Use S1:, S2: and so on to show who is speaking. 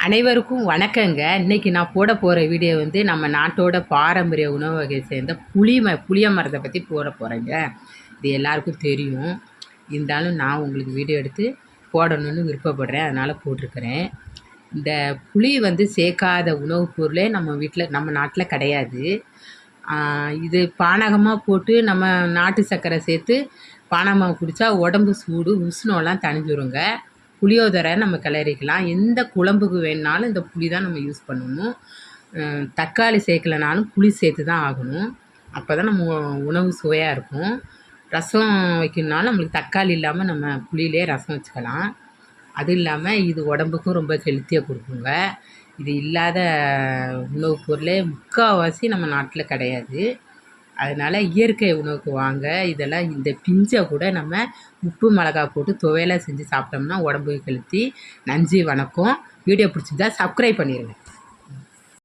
S1: அனைவருக்கும் வணக்கங்க. இன்றைக்கி நான் போட போகிற வீடியோ வந்து நம்ம நாட்டோட பாரம்பரிய உணவு வகையை சேர்ந்த புளிய மரத்தை பற்றி போட போகிறேங்க. இது எல்லாருக்கும் தெரியும். இருந்தாலும் நான் உங்களுக்கு வீடியோ எடுத்து போடணும்னு விருப்பப்படுறேன், அதனால் போட்டிருக்கிறேன். இந்த புளி வந்து சேர்க்காத உணவுப் பொருளே நம்ம நாட்டில் கிடையாது. இது பானகமாக போட்டு நம்ம நாட்டு சர்க்கரை சேர்த்து பானகமாக குடித்தா உடம்பு சூடு உஷ்ணம்லாம் தணிஞ்சிருங்க. புளியோதரை நம்ம கிளறிக்கலாம். எந்த குழம்புக்கு வேணுனாலும் இந்த புளி தான் நம்ம யூஸ் பண்ணணும். தக்காளி சேர்க்கலனாலும் புளி சேர்த்து தான் ஆகணும். அப்போ தான் நம்ம உணவு சுவையாக இருக்கும். ரசம் வைக்கணுனாலும் நம்மளுக்கு தக்காளி இல்லாமல் நம்ம புளியிலே ரசம் வச்சுக்கலாம். அது இல்லாமல் இது உடம்புக்கும் ரொம்ப ஹெல்த்தியாக கொடுக்குங்க. இது இல்லாத உணவுப் பொருளே முக்கால்வாசி நம்ம நாட்டில் கிடையாது. அதனால் இயற்கை உணவுக்கு வாங்க. இதெல்லாம் இந்த பிஞ்சை கூட நம்ம உப்பு மிளகாய் போட்டு துவையலாக செஞ்சு சாப்பிட்டோம்னா உடம்புக்கு ஹெல்த்தி. நன்றி, வணக்கம். வீடியோ பிடிச்சிருந்தா சப்ஸ்கிரைப் பண்ணிடுங்க.